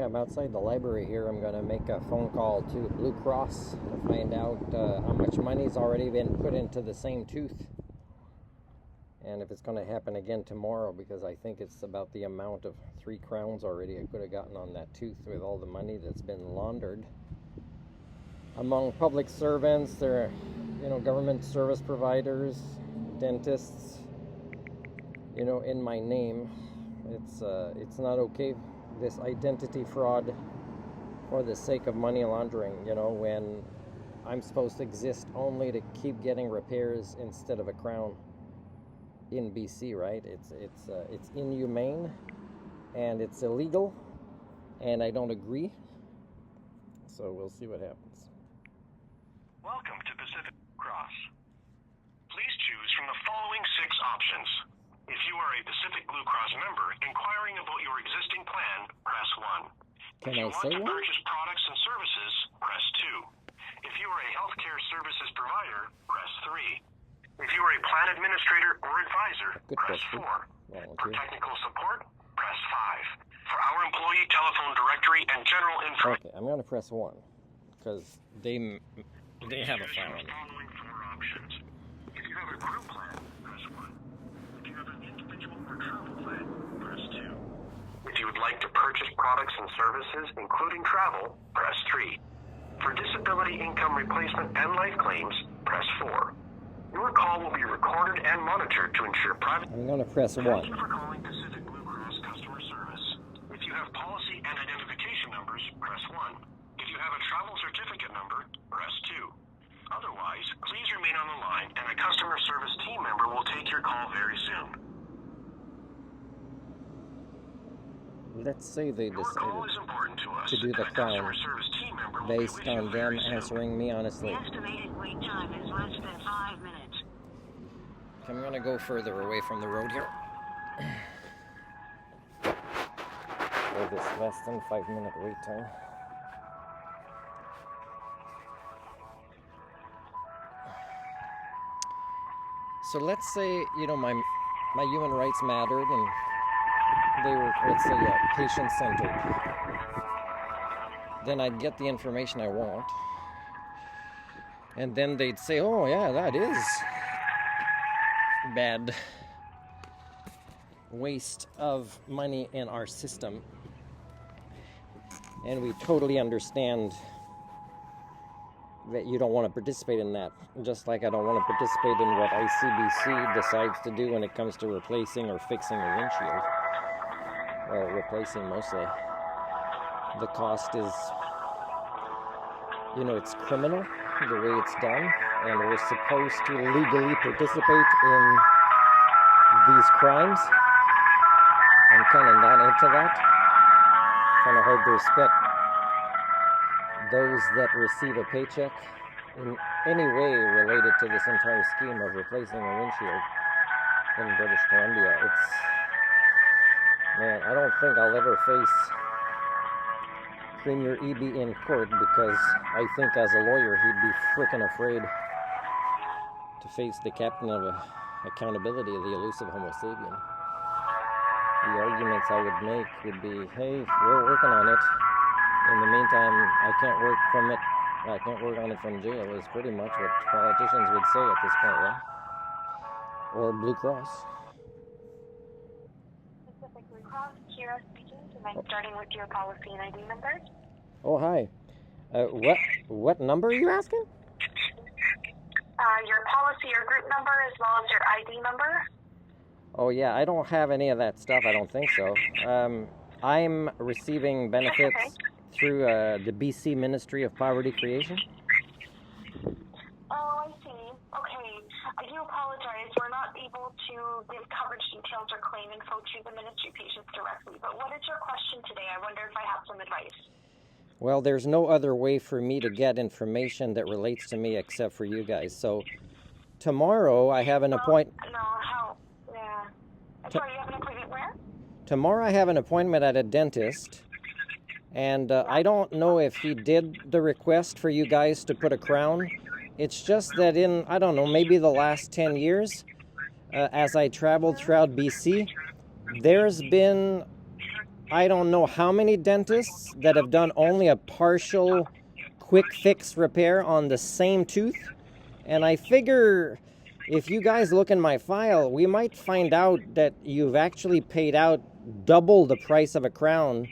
Yeah, I'm outside the library here. I'm going to make a phone call to Blue Cross to find out how much money's already been put into the same tooth. And if it's going to happen again tomorrow, because I think it's about the amount of 3 crowns already I could have gotten on that tooth with all the money that's been laundered among public servants, their, government service providers, dentists, in my name. It's not okay, this identity fraud for the sake of money laundering, when I'm supposed to exist only to keep getting repairs instead of a crown in BC, right? It's inhumane and it's illegal, and I don't agree. So we'll see what happens. Welcome to Pacific Cross. Please choose from the following 6 options. If you are a Pacific Blue Cross member inquiring about your existing plan, press 1. Can if you I want say to one? purchase products and services, press 2. If you are a healthcare services provider, press 3. If you are a plan administrator or advisor, Good press question. 4. For Volunteer. technical support, press 5. For our employee telephone directory and general info. Okay, I'm going to press 1 because they have a Choose from file. the following 4 options. If you have a group plan, press 1. If you have an individual or travel plan, press 2. If you would like to purchase products and services, including travel, press 3. For disability income replacement and life claims, press 4. Your call will be recorded and monitored to ensure private... I'm going to press 1. Thank you for calling Pacific Blue Cross customer service. If you have policy and identification numbers, press 1. If you have a travel certificate number, press 2. Otherwise, please remain on the line and a customer service team member will take your call very soon. Let's say they Your call decided is important to us, to do the and a customer crown service team member will be based with you on them very soon. answering me honestly. The estimated wait time is less than 5 minutes. I'm going to go further away from the road here. Or this less than 5-minute wait time. So let's say, my human rights mattered and they were, let's say, patient-centered. Then I'd get the information I want. And then they'd say, oh yeah, that is bad waste of money in our system. And we totally understand that you don't want to participate in that. Just like I don't want to participate in what ICBC decides to do when it comes to replacing or fixing a windshield. Well, replacing mostly. The cost is, it's criminal the way it's done, and we're supposed to legally participate in these crimes. I'm kind of not into that. Kind of hard to respect those that receive a paycheck in any way related to this entire scheme of replacing a windshield in British Columbia. Man, I don't think I'll ever face Premier Eby in court because I think as a lawyer he'd be frickin' afraid to face the captain of accountability of the elusive Homo sapien. The arguments I would make would be, hey, we're working on it. In the meantime, I can't work on it from jail is pretty much what politicians would say at this point, right? Or Blue Cross. Pacific Blue Cross, Kira speaking. Am I starting with your policy and ID number? Oh, hi. What number are you asking? Your policy or group number as well as your ID number. Oh, yeah, I don't have any of that stuff. I don't think so. I'm receiving benefits through the BC Ministry of Poverty Creation. Oh, I see. Okay. I do apologize. We're not able to give coverage details or claim info to the ministry patients directly. But what is your question today? I wonder if I have some advice. Well, there's no other way for me to get information that relates to me except for you guys. So tomorrow I have an appointment. No, how? Yeah. I'm sorry, you have an appointment where? Tomorrow I have an appointment at a dentist. And I don't know if he did the request for you guys to put a crown. It's just that in, I don't know, maybe the last 10 years, as I traveled throughout BC, there's been I don't know how many dentists that have done only a partial quick fix repair on the same tooth. And I figure if you guys look in my file, we might find out that you've actually paid out double the price of a crown.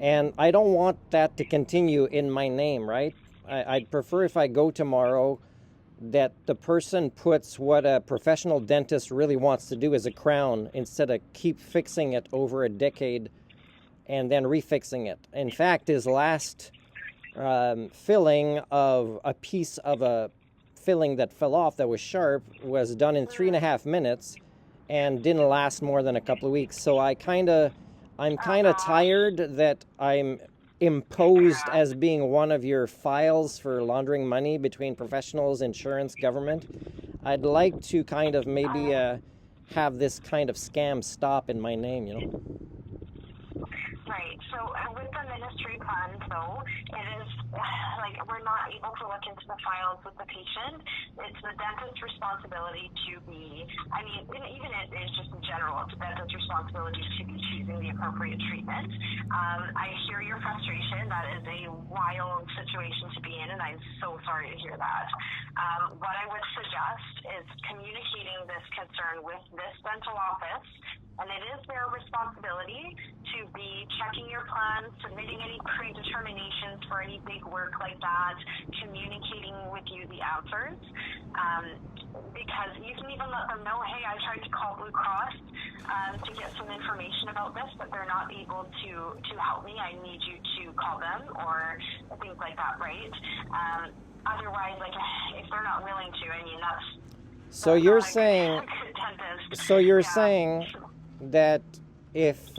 And I don't want that to continue in my name, right? I'd prefer if I go tomorrow that the person puts what a professional dentist really wants to do as a crown instead of keep fixing it over a decade and then refixing it. In fact, his last filling of a piece of a filling that fell off that was sharp was done in 3.5 minutes and didn't last more than a couple of weeks. So I'm kind of tired that I'm imposed as being one of your files for laundering money between professionals, insurance, government. I'd like to kind of maybe have this kind of scam stop in my name, you know. Right. So with the ministry plan, though, it is like we're not able to look into the files with the patient. It's the dentist's responsibility to be, I mean, even it is just in general, it's the dentist's responsibility to be choosing the appropriate treatment. I hear your frustration. That is a wild situation to be in, and I'm so sorry to hear that. What I would suggest is communicating this concern with this dental office, and it is their responsibility to be checking your plan, submitting any predeterminations for any big work like that, communicating with you the answers, because you can even let them know, hey, I tried to call Blue Cross to get some information about this, but they're not able to help me. I need you to call them, or things like that, right? Otherwise, like, if they're not willing to, I mean, that's... So you're saying... So you're saying that if...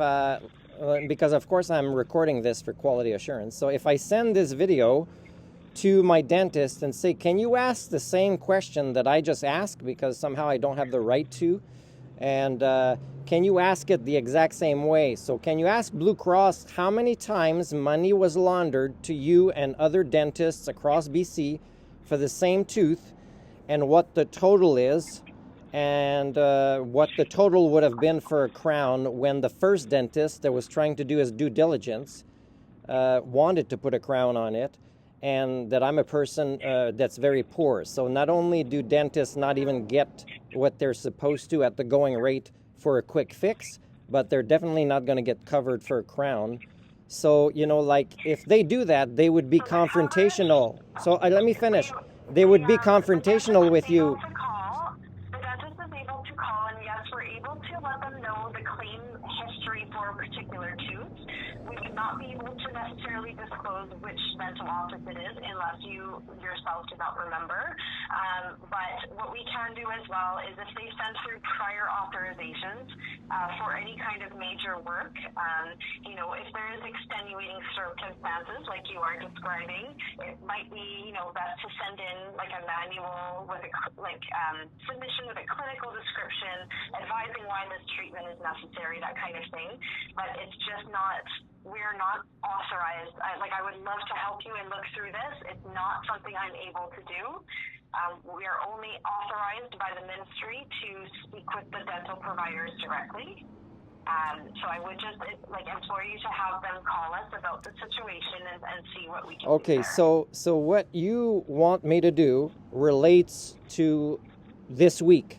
because of course I'm recording this for quality assurance. So if I send this video to my dentist and say, can you ask the same question that I just asked because somehow I don't have the right to? And can you ask it the exact same way? So can you ask Blue Cross how many times money was laundered to you and other dentists across BC for the same tooth, and what the total is, and what the total would have been for a crown when the first dentist that was trying to do his due diligence wanted to put a crown on it, and that I'm a person that's very poor. So not only do dentists not even get what they're supposed to at the going rate for a quick fix, but they're definitely not going to get covered for a crown. So, you know, like, if they do that, they would be confrontational. So let me finish. They would be confrontational with you. The dentist is able to call, and yes, we're able to let them know the claim history for a particular tooth. We would not be able to necessarily disclose which dental office it is unless you yourself do not remember. But what we can do as well is if they send through prior authorizations for any kind of major work, you know, if there is extenuating circumstances like you are describing, it might be, you know, best to send in like a manual with a submission with a clinical description advising why this treatment is necessary, that kind of thing. But it's just not, we're not authorized. I would love to help you and look through this. It's not something I'm able to do. We are only authorized by the ministry to speak with the dental providers directly. So I would just implore you to have them call us about the situation and see what we can do. Okay, so what you want me to do relates to this week.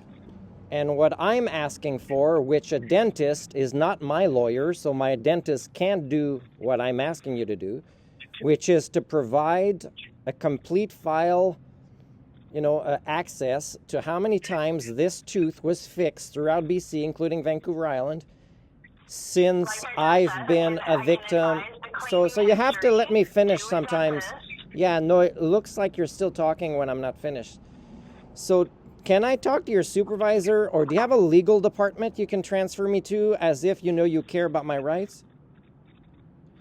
And what I'm asking for, which a dentist is not my lawyer, so my dentist can't do what I'm asking you to do, which is to provide a complete file, you know, access to how many times this tooth was fixed throughout BC, including Vancouver Island, since I've been a victim. So you have to let me finish sometimes. Yeah, no, it looks like you're still talking when I'm not finished. So can I talk to your supervisor, or do you have a legal department you can transfer me to, as if you know you care about my rights?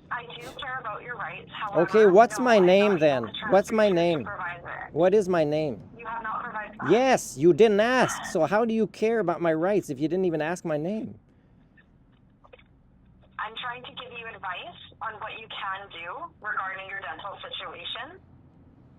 I do care about your rights. However, okay, what's no, my I'm name not then? able to What's my transfer you to name? supervisor. What is my name? You have not provided that. Yes, you didn't ask. So how do you care about my rights if you didn't even ask my name? I'm trying to give you advice on what you can do regarding your dental situation.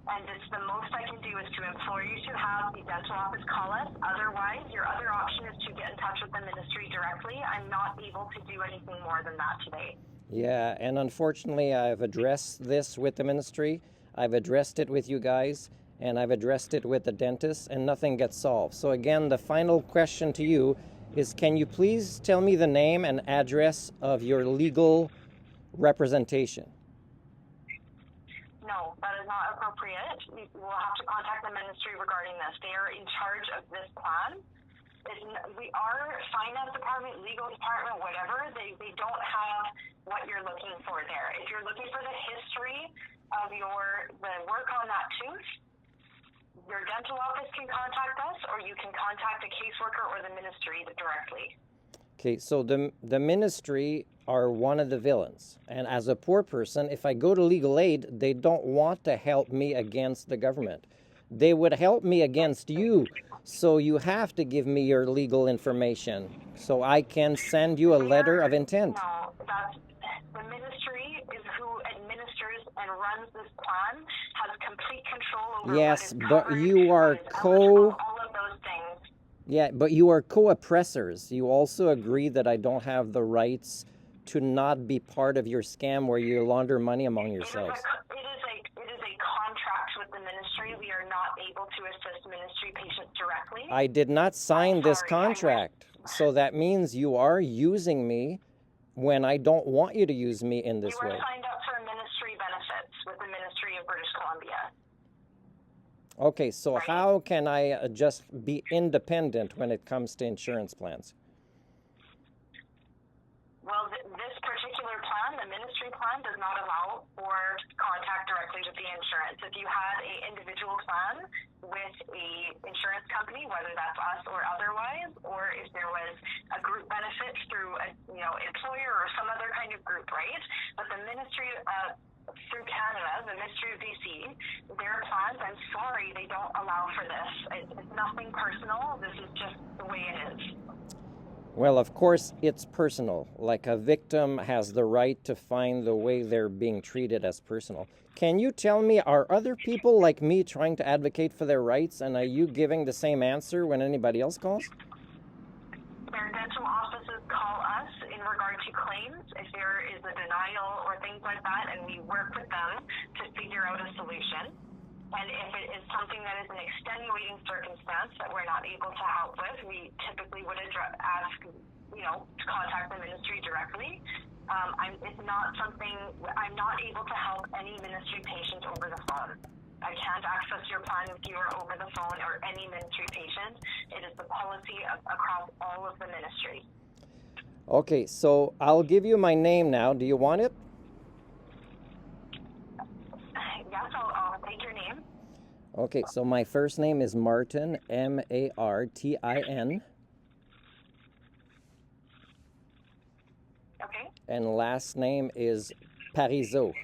And it's the most I can do is to implore you to have the dental office call us. Otherwise, your other option is to get in touch with the ministry directly. I'm not able to do anything more than that today. Yeah, and unfortunately, I've addressed this with the ministry. I've addressed it with you guys, and I've addressed it with the dentist, and nothing gets solved. So again, the final question to you is, can you please tell me the name and address of your legal representation? No, that is not appropriate. We will have to contact the ministry regarding this. They are in charge of this plan. We are finance department, legal department, whatever. They don't have what you're looking for there. If you're looking for the history of the work on that tooth, your dental office can contact us, or you can contact a caseworker or the ministry directly. Okay, so the ministry are one of the villains. And as a poor person, if I go to legal aid, they don't want to help me against the government. They would help me against you. So you have to give me your legal information so I can send you a letter of intent. No, the ministry is who administers and runs this plan, has complete control over yes, what is but covered, you are all of those things. Yeah, but you are co-oppressors. You also agree that I don't have the rights to not be part of your scam where you launder money among yourselves. It is a contract with the ministry. We are not able to assist ministry patients directly. I did not sign this contract. So that means you are using me when I don't want you to use me in this way. You are signed up for ministry benefits with the Ministry of British Columbia. Okay, so how can I just be independent when it comes to insurance plans? Well, this particular plan, the ministry plan, does not allow for contact directly with the insurance. If you had an individual plan with a insurance company, whether that's us or otherwise, or if there was a group benefit through a employer or some other kind of group, right? But the ministry through Canada, the Ministry of BC, their plans, I'm sorry, they don't allow for this. It's nothing personal. This is just the way it is. Well, of course, it's personal. Like a victim has the right to find the way they're being treated as personal. Can you tell me, are other people like me trying to advocate for their rights, and are you giving the same answer when anybody else calls? Their dental offices call us in regard to claims if there is a denial or things like that, and we work with them to figure out a solution. And if it is something that is an extenuating circumstance that we're not able to help with, we typically would ask, to contact the ministry directly. It's not something, I'm not able to help any ministry patient over the phone. I can't access your plan with you or over the phone or any ministry patient. It is the policy across all of the ministry. Okay, so I'll give you my name now. Do you want it? Yes, I'll take your name. Okay, so my first name is Martin, Martin. Okay. And last name is Parizeau.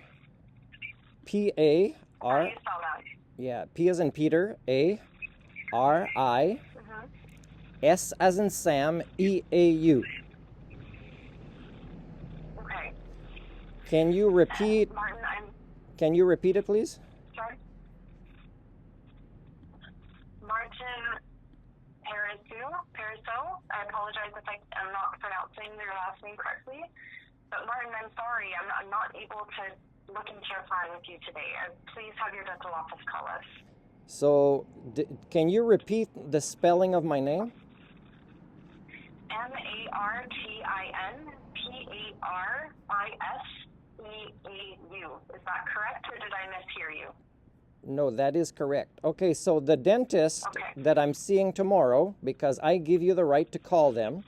P-A-R... How do you spell that? Yeah, P as in Peter, A-R-I, S as in Sam, E-A-U. Okay. Can you repeat... Martin, Can you repeat it, please? sorry? Martin Parizeau. I apologize if I'm not pronouncing your last name correctly. But Martin, I'm sorry. I'm not able to look into your plan with you today. Please have your dental office call us. So, can you repeat the spelling of my name? Martinpariseau. Is that correct, or did I mishear you? No, that is correct. Okay, so the dentist that I'm seeing tomorrow, because I give you the right to call them,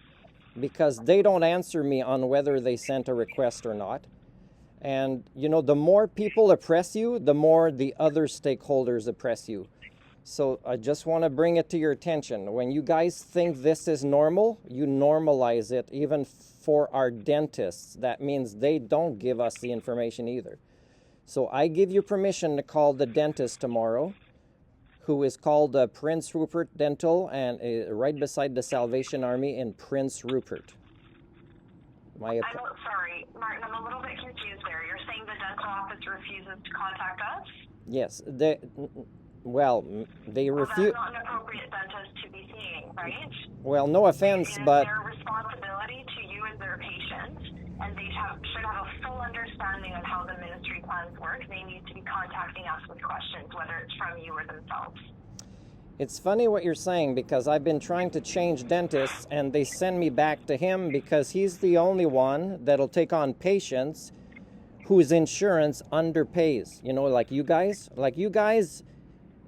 because they don't answer me on whether they sent a request or not. And, the more people oppress you, the more the other stakeholders oppress you. So I just want to bring it to your attention. When you guys think this is normal, you normalize it, even for our dentists. That means they don't give us the information either. So I give you permission to call the dentist tomorrow, who is called Prince Rupert Dental, and right beside the Salvation Army in Prince Rupert. My sorry, Martin, I'm a little bit confused there. You're saying the dental office refuses to contact us? Yes, they refuse. That's not an appropriate dentist to be seeing, right? Well, no offense, It is but their responsibility to you as their patient, and they should have a full understanding of how the ministry plans work. They need to be contacting us with questions, whether it's from you or themselves. it's funny what you're saying, because I've been trying to change dentists and they send me back to him because he's the only one that'll take on patients whose insurance underpays. You know, like you guys.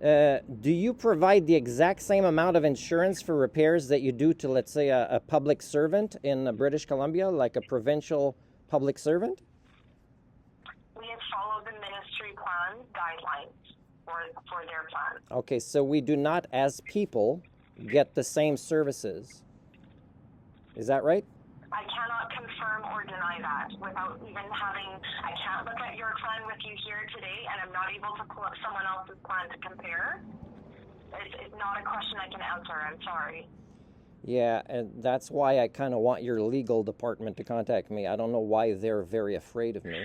Do you provide the exact same amount of insurance for repairs that you do to, let's say, a public servant in British Columbia, like a provincial public servant? We have followed the ministry plan guidelines for their plan. Okay, so we do not, as people, get the same services. Is that right? I cannot confirm or deny that without even having, I can't look at your plan with you here today, and I'm not able to pull up someone else's plan to compare. It's not a question I can answer, I'm sorry. Yeah, and that's why I kind of want your legal department to contact me. I don't know why they're very afraid of me.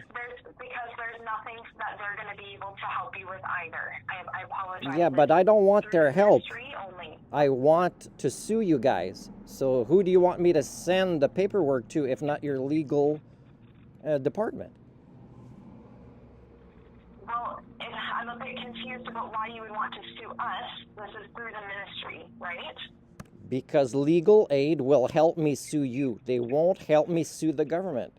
Because there's nothing that they're going to be able to help you with either. I apologize. Yeah, but I don't want their help. Only. I want to sue you guys. So who do you want me to send the paperwork to if not your legal department? Well, I'm a bit confused about why you would want to sue us. This is through the ministry, right? Because legal aid will help me sue you. They won't help me sue the government.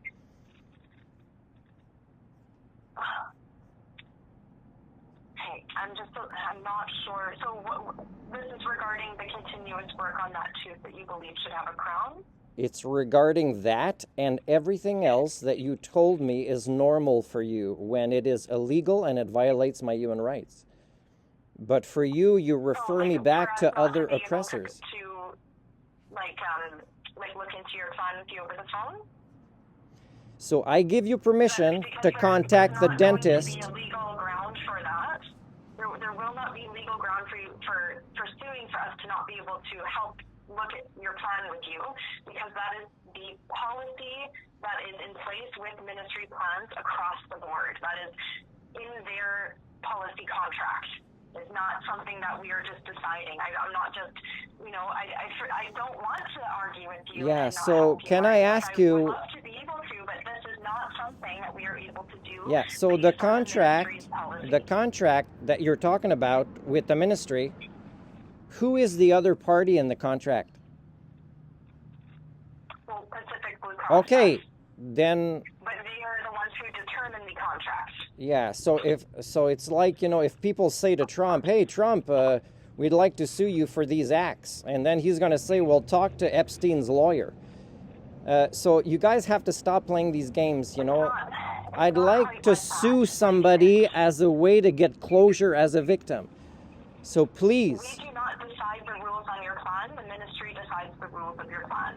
Hey, I'm not sure. So this is regarding the continuous work on that tooth that you believe should have a crown? It's regarding that and everything else that you told me is normal for you when it is illegal and it violates my human rights. But for you, you refer me back to other oppressors. Like look into your plan with you over the phone? So I give you permission to contact the dentist. There will not be legal ground for that. There will not be legal ground for you for suing for us to not be able to help look at your plan with you, because that is the policy that is in place with ministry plans across the board. That is in their policy contract. It's not something that we are just deciding. I'm not just, I don't want to argue with you. Yeah, so can I ask you... I would love to be able to, but this is not something that we are able to do. Yeah, so the contract that you're talking about with the ministry, who is the other party in the contract? Well, Pacific Blue Cross. Okay, then... But they are the ones who determine the contract. Yeah, so it's like, if people say to Trump, hey, Trump, we'd like to sue you for these acts. And then he's going to say, well, talk to Epstein's lawyer. So you guys have to stop playing these games, I'd like to sue somebody as a way to get closure as a victim. So please. We do not decide the rules on your plan. The ministry decides the rules of your plan.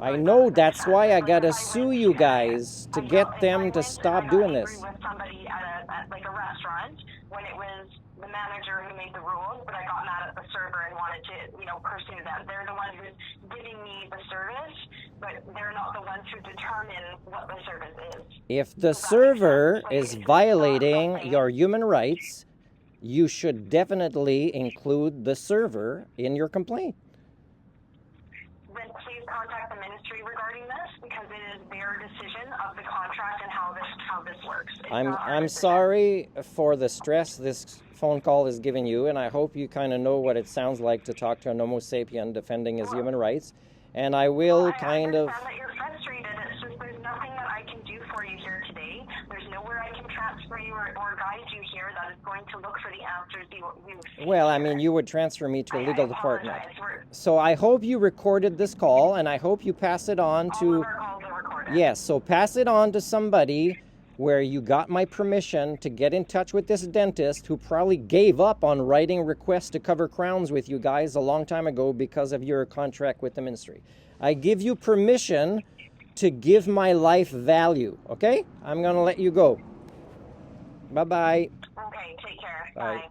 I know, that's why I gotta sue you guys to get them to stop doing this. I agree with somebody at a restaurant when it was the manager who made the rules, but I got mad at the server and wanted to, pursue them. They're the ones who's giving me the service, but they're not the ones who determine what the service is. If the server is violating your human rights, you should definitely include the server in your complaint. Then please contact the ministry regarding this, because it is their decision of the contract and how this works. I'm sorry for the stress this phone call is giving you, and I hope you kind of know what it sounds like to talk to an Homo sapien defending his human rights. And I will kind of... I understand that you're frustrated. It's just there's nothing that I can do for you here today. There's nowhere I can transfer you or guide you here that is going to look for the answers you Well, I mean, you would transfer me to a legal department. So I hope you recorded this call, and I hope you pass it on to... All of our calls are recorded. Yes, so pass it on to somebody where you got my permission to get in touch with this dentist who probably gave up on writing requests to cover crowns with you guys a long time ago because of your contract with the ministry. I give you permission to give my life value, okay? I'm going to let you go. Bye-bye. Okay, take care. Bye. Bye.